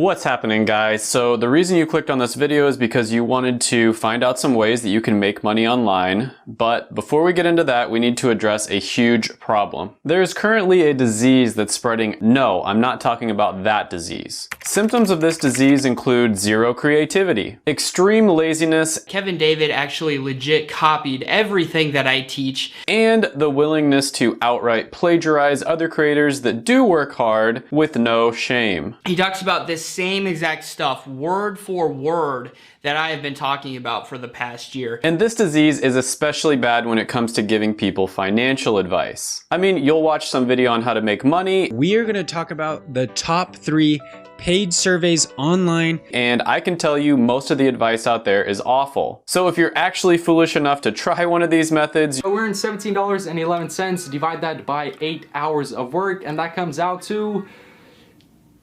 What's happening, guys? So the reason you clicked on this video is because you wanted to find out some ways that you can make money online. But before we get into that, we need to address a huge problem. There is currently a disease that's spreading. No, I'm not talking about that disease. Symptoms of this disease include zero creativity, extreme laziness, Kevin David actually legit copied everything that I teach, and the willingness to outright plagiarize other creators that do work hard with no shame. He talks about this same exact stuff, word for word, that I have been talking about for the past year. And this disease is especially bad when it comes to giving people financial advice. I mean, you'll watch some video on how to make money. We are going to talk about the top 3 paid surveys online. And I can tell you most of the advice out there is awful. So if you're actually foolish enough to try one of these methods, we're in $17.11. Divide that by 8 hours of work, and that comes out to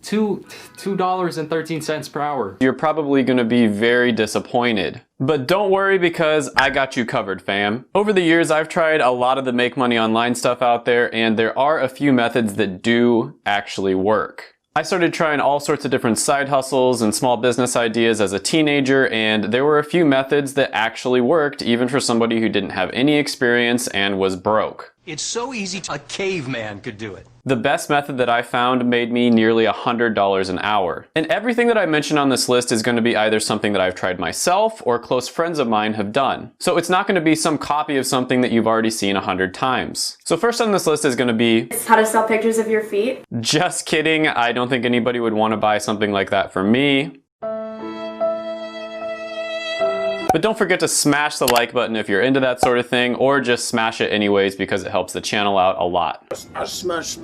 $2.13 per hour. You're probably going to be very disappointed. But don't worry, because I got you covered, fam. Over the years, I've tried a lot of the make money online stuff out there, and there are a few methods that do actually work. I started trying all sorts of different side hustles and small business ideas as a teenager, and there were a few methods that actually worked, even for somebody who didn't have any experience and was broke. It's so easy, a caveman could do it. The best method that I found made me nearly $100 an hour. And everything that I mentioned on this list is going to be either something that I've tried myself or close friends of mine have done. So it's not going to be some copy of something that you've already seen 100 times. So first on this list is going to be how to sell pictures of your feet. Just kidding. I don't think anybody would want to buy something like that from me. But don't forget to smash the like button if you're into that sort of thing, or just smash it anyways because it helps the channel out a lot. Smash.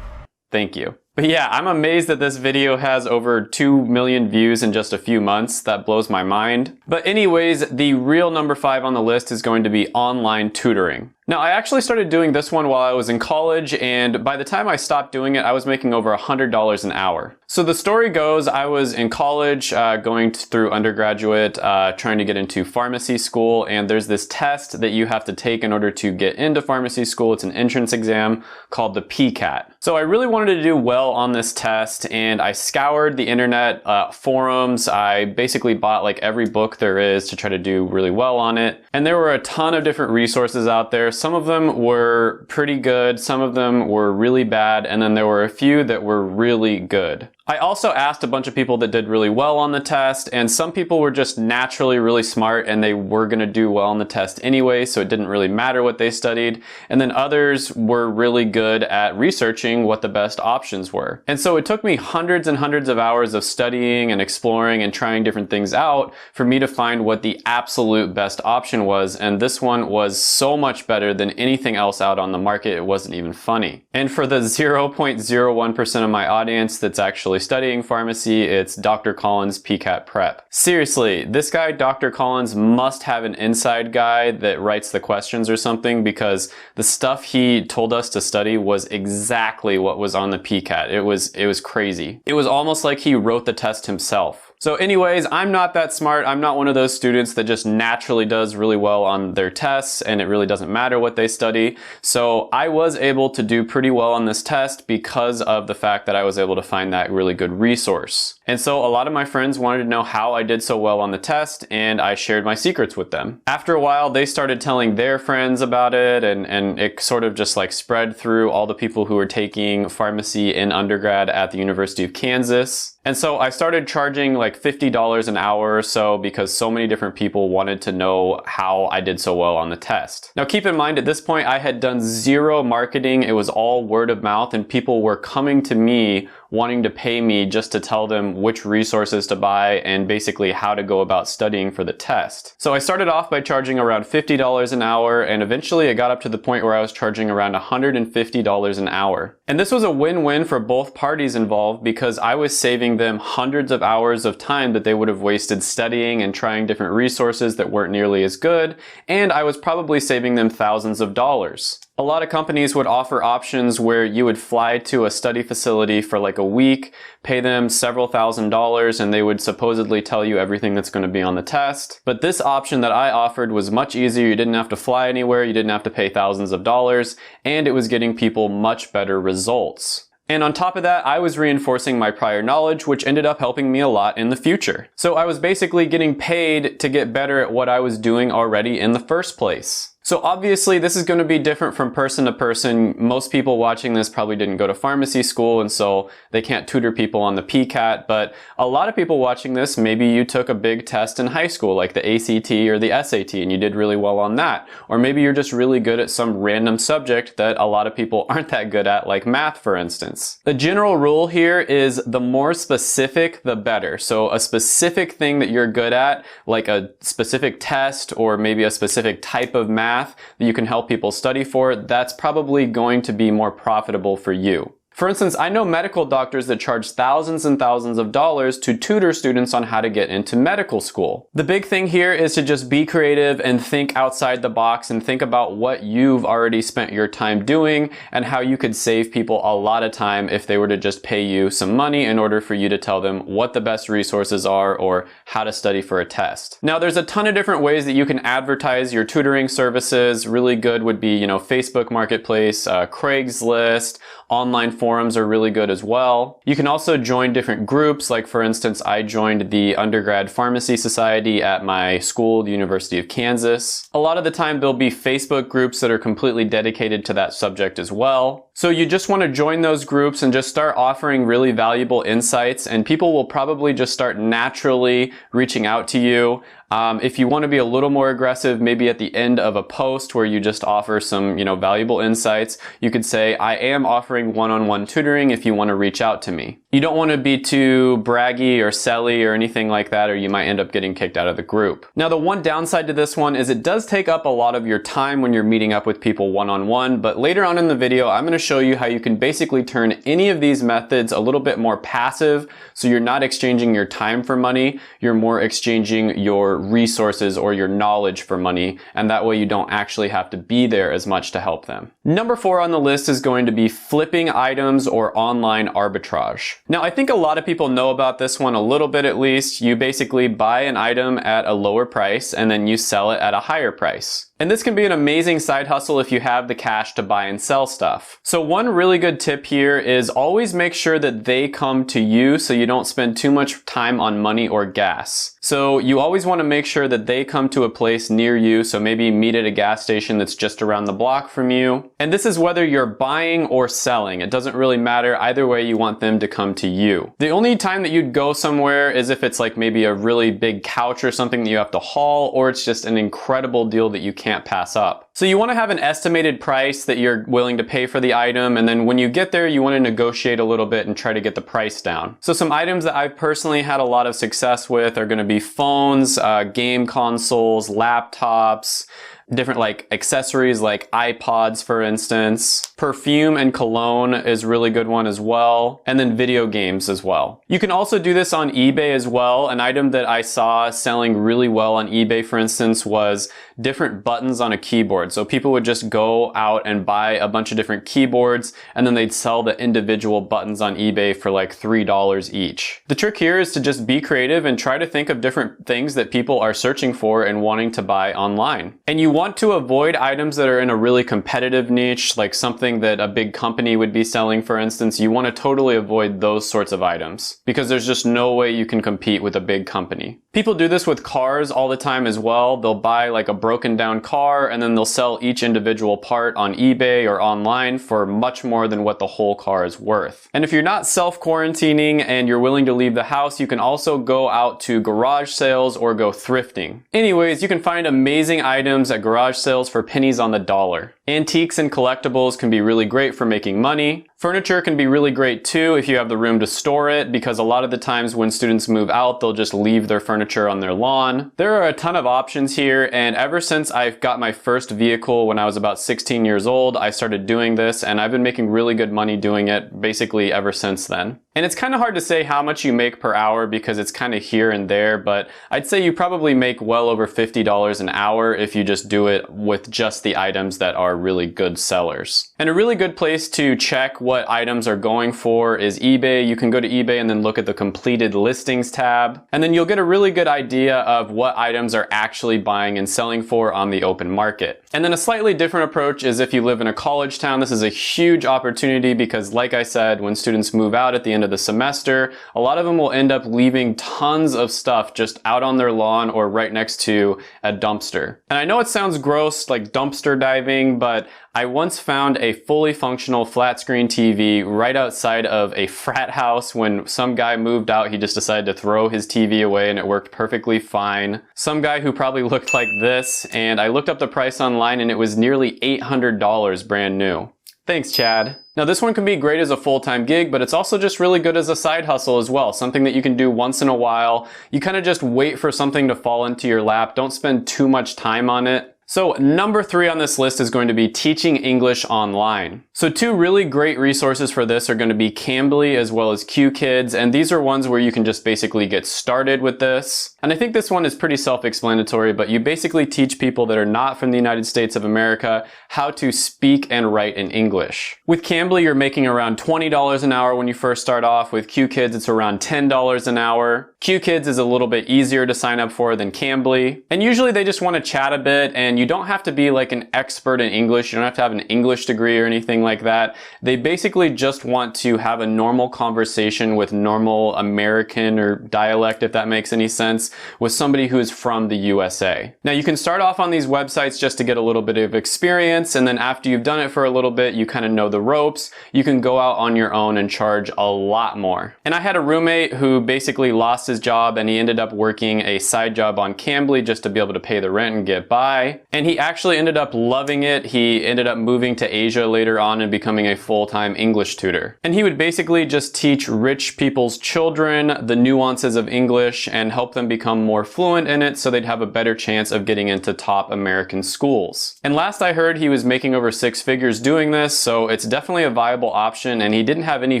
Thank you. But yeah, I'm amazed that this video has over 2 million views in just a few months. That blows my mind. But anyways, the real number 5 on the list is going to be online tutoring. Now, I actually started doing this one while I was in college, and by the time I stopped doing it, I was making over $100 an hour. So the story goes, I was in college, going through undergraduate, trying to get into pharmacy school, and there's this test that you have to take in order to get into pharmacy school. It's an entrance exam called the PCAT. So I really wanted to do well on this test, and I scoured the internet forums. I basically bought like every book there is to try to do really well on it. And there were a ton of different resources out there. Some of them were pretty good, some of them were really bad, and then there were a few that were really good. I also asked a bunch of people that did really well on the test, and some people were just naturally really smart and they were going to do well on the test anyway, so it didn't really matter what they studied. And then others were really good at researching what the best options were. And so it took me hundreds and hundreds of hours of studying and exploring and trying different things out for me to find what the absolute best option was, and this one was so much better than anything else out on the market. It wasn't even funny. And for the 0.01% of my audience that's actually studying pharmacy, it's Dr. Collins PCAT Prep. Seriously, this guy, Dr. Collins, must have an inside guy that writes the questions or something, because the stuff he told us to study was exactly what was on the PCAT. It was crazy. It was almost like he wrote the test himself. So anyways, I'm not that smart. I'm not one of those students that just naturally does really well on their tests and it really doesn't matter what they study. So I was able to do pretty well on this test because of the fact that I was able to find that really good resource. And so a lot of my friends wanted to know how I did so well on the test, and I shared my secrets with them. After a while, they started telling their friends about it, and it sort of just like spread through all the people who were taking pharmacy in undergrad at the University of Kansas. And so I started charging like $50 an hour or so because so many different people wanted to know how I did so well on the test. Now keep in mind, at this point I had done zero marketing. It was all word of mouth, and people were coming to me wanting to pay me just to tell them which resources to buy and basically how to go about studying for the test. So I started off by charging around $50 an hour, and eventually it got up to the point where I was charging around $150 an hour. And this was a win-win for both parties involved, because I was saving them hundreds of hours of time that they would have wasted studying and trying different resources that weren't nearly as good, and I was probably saving them thousands of dollars. A lot of companies would offer options where you would fly to a study facility for like a week, pay them several $1,000s, and they would supposedly tell you everything that's going to be on the test. But this option that I offered was much easier. You didn't have to fly anywhere, you didn't have to pay thousands of dollars, and it was getting people much better results. And on top of that, I was reinforcing my prior knowledge, which ended up helping me a lot in the future. So I was basically getting paid to get better at what I was doing already in the first place. So obviously this is going to be different from person to person. Most people watching this probably didn't go to pharmacy school, and so they can't tutor people on the PCAT, but a lot of people watching this, maybe you took a big test in high school like the ACT or the SAT and you did really well on that. Or maybe you're just really good at some random subject that a lot of people aren't that good at, like math for instance. The general rule here is the more specific the better. So a specific thing that you're good at, like a specific test or maybe a specific type of math that you can help people study for, that's probably going to be more profitable for you. For instance, I know medical doctors that charge thousands and thousands of dollars to tutor students on how to get into medical school. The big thing here is to just be creative and think outside the box and think about what you've already spent your time doing and how you could save people a lot of time if they were to just pay you some money in order for you to tell them what the best resources are or how to study for a test. Now, there's a ton of different ways that you can advertise your tutoring services. Really good would be, Facebook Marketplace, Craigslist, online forums are really good as well. You can also join different groups. Like for instance, I joined the Undergrad Pharmacy Society at my school, the University of Kansas. A lot of the time there'll be Facebook groups that are completely dedicated to that subject as well. So you just want to join those groups and just start offering really valuable insights, and people will probably just start naturally reaching out to you. If you want to be a little more aggressive, maybe at the end of a post where you just offer some, valuable insights, you could say, I am offering one-on-one tutoring if you want to reach out to me. You don't want to be too braggy or selly or anything like that, or you might end up getting kicked out of the group. Now, the one downside to this one is it does take up a lot of your time when you're meeting up with people one-on-one, but later on in the video, I'm going to show you how you can basically turn any of these methods a little bit more passive, so you're not exchanging your time for money, you're more exchanging your resources or your knowledge for money, and that way you don't actually have to be there as much to help them. Number 4 on the list is going to be flipping items or online arbitrage. Now, I think a lot of people know about this one a little bit at least. You basically buy an item at a lower price and then you sell it at a higher price. And this can be an amazing side hustle if you have the cash to buy and sell stuff. So one really good tip here is always make sure that they come to you so you don't spend too much time on money or gas. So you always want to make sure that they come to a place near you, so maybe meet at a gas station that's just around the block from you. And this is whether you're buying or selling. It doesn't really matter. Either way, you want them to come to you. The only time that you'd go somewhere is if it's like maybe a really big couch or something that you have to haul, or it's just an incredible deal that you can't pass up. So you want to have an estimated price that you're willing to pay for the item, and then when you get there, you want to negotiate a little bit and try to get the price down. So some items that I've personally had a lot of success with are going to be phones, game consoles, laptops, different like accessories like iPods, for instance. Perfume and cologne is a really good one as well. And then video games as well. You can also do this on eBay as well. An item that I saw selling really well on eBay, for instance, was different buttons on a keyboard. So people would just go out and buy a bunch of different keyboards, and then they'd sell the individual buttons on eBay for like $3 each. The trick here is to just be creative and try to think of different things that people are searching for and wanting to buy online. And you want to avoid items that are in a really competitive niche, like something that a big company would be selling, for instance. You want to totally avoid those sorts of items because there's just no way you can compete with a big company. People do this with cars all the time as well. They'll buy like a broken down car and then they'll sell each individual part on eBay or online for much more than what the whole car is worth. And if you're not self-quarantining and you're willing to leave the house, you can also go out to garage sales or go thrifting. Anyways, you can find amazing items at garage sales for pennies on the dollar. Antiques and collectibles can be really great for making money. Furniture can be really great too if you have the room to store it, because a lot of the times when students move out, they'll just leave their furniture on their lawn. There are a ton of options here, and ever since I got my first vehicle when I was about 16 years old, I started doing this, and I've been making really good money doing it basically ever since then. And it's kind of hard to say how much you make per hour because it's kind of here and there, but I'd say you probably make well over $50 an hour if you just do it with just the items that are really good sellers. And a really good place to check what items are going for is eBay. You can go to eBay and then look at the completed listings tab, and then you'll get a really good idea of what items are actually buying and selling for on the open market. And then a slightly different approach is if you live in a college town. This is a huge opportunity because, like I said, when students move out at the end of the semester, a lot of them will end up leaving tons of stuff just out on their lawn or right next to a dumpster. And I know it sounds gross, like dumpster diving, but I once found a fully functional flat screen TV right outside of a frat house. When some guy moved out, he just decided to throw his TV away and it worked perfectly fine. Some guy who probably looked like this, and I looked up the price online and it was nearly $800 brand new. Thanks, Chad. Now this one can be great as a full-time gig, but it's also just really good as a side hustle as well. Something that you can do once in a while. You kind of just wait for something to fall into your lap. Don't spend too much time on it. So number 3 on this list is going to be teaching English online. So 2 really great resources for this are going to be Cambly as well as QKids, and these are ones where you can just basically get started with this. And I think this one is pretty self-explanatory, but you basically teach people that are not from the United States of America how to speak and write in English. With Cambly, you're making around $20 an hour when you first start off. With QKids, it's around $10 an hour. QKids is a little bit easier to sign up for than Cambly. And usually they just want to chat a bit, and you don't have to be like an expert in English. You don't have to have an English degree or anything like that. They basically just want to have a normal conversation with normal American or dialect, if that makes any sense, with somebody who is from the USA. Now you can start off on these websites just to get a little bit of experience, and then after you've done it for a little bit, you kind of know the ropes. You can go out on your own and charge a lot more. And I had a roommate who basically lost his job and he ended up working a side job on Cambly just to be able to pay the rent and get by. And he actually ended up loving it. He ended up moving to Asia later on and becoming a full-time English tutor. And he would basically just teach rich people's children the nuances of English and help them become more fluent in it so they'd have a better chance of getting into top American schools. And last I heard, he was making over 6 figures doing this, so it's definitely a viable option, and he didn't have any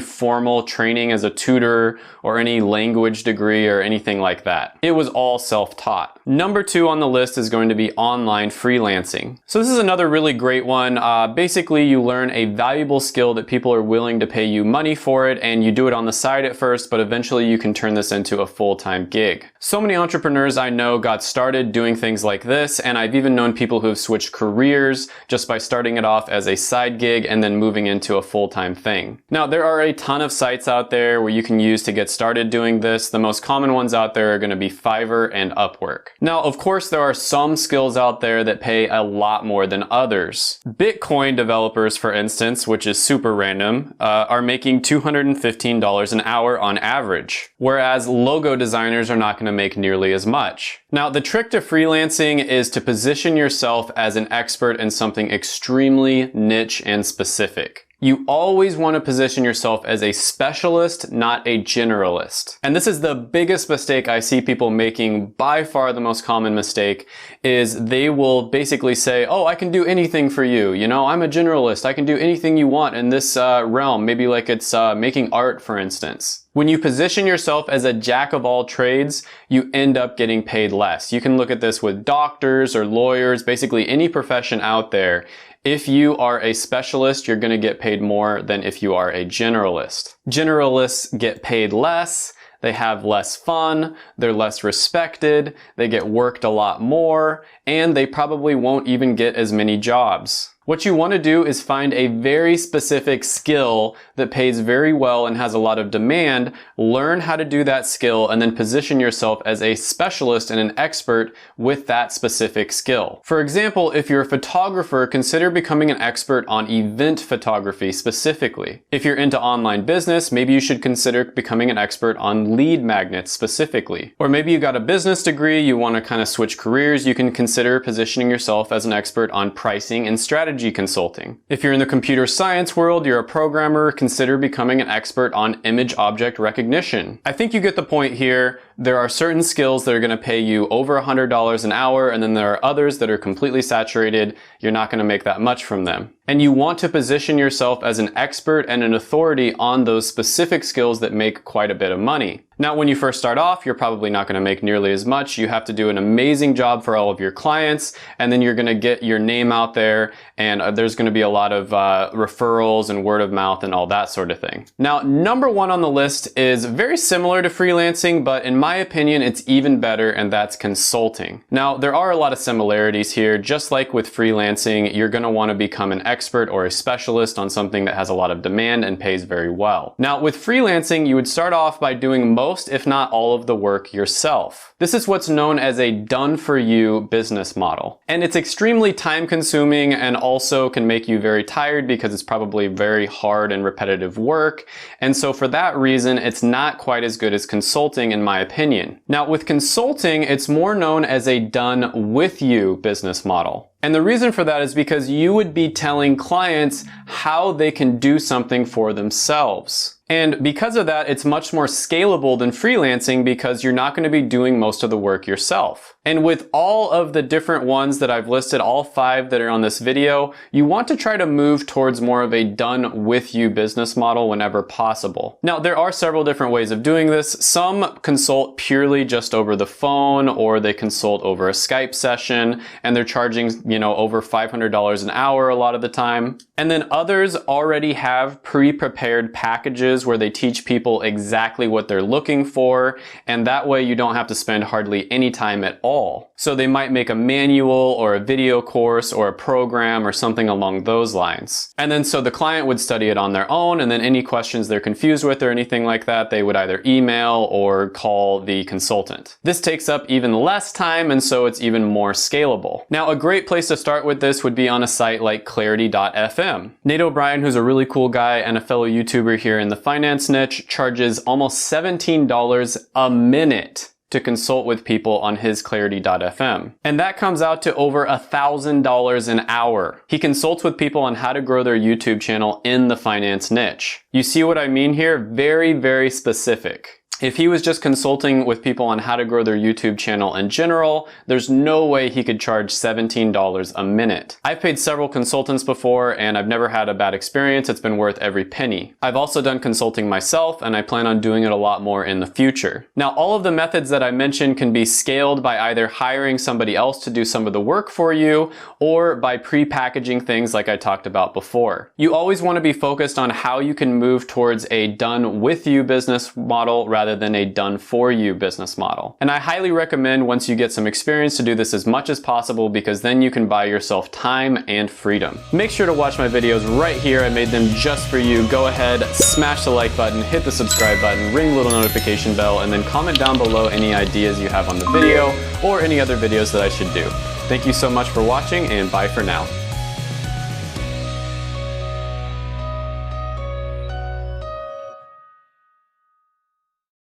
formal training as a tutor or any language degree or anything like that. It was all self-taught. Number 2 on the list is going to be online freelancing. So this is another really great one. Basically, you learn a valuable skill that people are willing to pay you money for it, and you do it on the side at first, but eventually you can turn this into a full-time gig. So many entrepreneurs I know got started doing things like this, and I've even known people who have switched careers just by starting it off as a side gig and then moving into a full-time thing. Now, there are a ton of sites out there where you can use to get started doing this. The most common ones out there are going to be Fiverr and Upwork. Now, of course, there are some skills out there that pay a lot more than others. Bitcoin developers, for instance, which is super random, are making $215 an hour on average, whereas logo designers are not going to make nearly as much. Now, the trick to freelancing is to position yourself as an expert in something extremely niche and specific. You always want to position yourself as a specialist, not a generalist. And this is the biggest mistake I see people making. By far the most common mistake is they will basically say, oh, I can do anything for you. You know, I'm a generalist. I can do anything you want in this realm. Maybe like it's making art, for instance. When you position yourself as a jack of all trades, you end up getting paid less. You can look at this with doctors or lawyers, basically any profession out there. If you are a specialist, you're going to get paid more than if you are a generalist. Generalists get paid less, they have less fun, they're less respected, they get worked a lot more, and they probably won't even get as many jobs. What you want to do is find a very specific skill that pays very well and has a lot of demand, learn how to do that skill, and then position yourself as a specialist and an expert with that specific skill. For example, if you're a photographer, consider becoming an expert on event photography specifically. If you're into online business, maybe you should consider becoming an expert on lead magnets specifically. Or maybe you got a business degree, you want to kind of switch careers, you can consider positioning yourself as an expert on pricing and strategy strategy consulting. If you're in the computer science world, you're a programmer, consider becoming an expert on image object recognition. I think you get the point here. There are certain skills that are going to pay you over $100 an hour, and then there are others that are completely saturated. You're not going to make that much from them. And you want to position yourself as an expert and an authority on those specific skills that make quite a bit of money. Now, when you first start off, you're probably not going to make nearly as much. You have to do an amazing job for all of your clients, and then you're going to get your name out there, and there's going to be a lot of referrals and word of mouth and all that sort of thing. Now, number one on the list is very similar to freelancing, but in my opinion, it's even better, and that's consulting. Now, there are a lot of similarities here. Just like with freelancing, you're going to want to become an expert or a specialist on something that has a lot of demand and pays very well. Now, with freelancing, you would start off by doing most, if not all, of the work yourself. This is what's known as a done-for-you business model. And it's extremely time-consuming and also can make you very tired because it's probably very hard and repetitive work. And so for that reason, it's not quite as good as consulting, in my opinion. Now, with consulting, it's more known as a done-with-you business model. And the reason for that is because you would be telling clients how they can do something for themselves. And because of that, it's much more scalable than freelancing because you're not going to be doing most of the work yourself. And with all of the different ones that I've listed, all 5 that are on this video, you want to try to move towards more of a done-with-you business model whenever possible. Now, there are several different ways of doing this. Some consult purely just over the phone, or they consult over a Skype session, and they're charging, over $500 an hour a lot of the time. And then others already have pre-prepared packages where they teach people exactly what they're looking for, and that way you don't have to spend hardly any time at all. So they might make a manual or a video course or a program or something along those lines. And then so the client would study it on their own, and then any questions they're confused with or anything like that, they would either email or call the consultant. This takes up even less time, and so it's even more scalable. Now, a great place to start with this would be on a site like Clarity.fm. Nate O'Brien, who's a really cool guy and a fellow YouTuber here in the finance niche, charges almost $17 a minute to consult with people on his Clarity.fm. And that comes out to over $1,000 an hour. He consults with people on how to grow their YouTube channel in the finance niche. You see what I mean here? Very, very specific. If he was just consulting with people on how to grow their YouTube channel in general, there's no way he could charge $17 a minute. I've paid several consultants before, and I've never had a bad experience. It's been worth every penny. I've also done consulting myself, and I plan on doing it a lot more in the future. Now, all of the methods that I mentioned can be scaled by either hiring somebody else to do some of the work for you, or by pre-packaging things like I talked about before. You always want to be focused on how you can move towards a done-with-you business model rather than a done-for-you business model. And I highly recommend, once you get some experience, to do this as much as possible, because then you can buy yourself time and freedom. Make sure to watch my videos right here. I made them just for you. Go ahead, smash the like button, hit the subscribe button, ring the little notification bell, and then comment down below any ideas you have on the video or any other videos that I should do. Thank you so much for watching, and bye for now.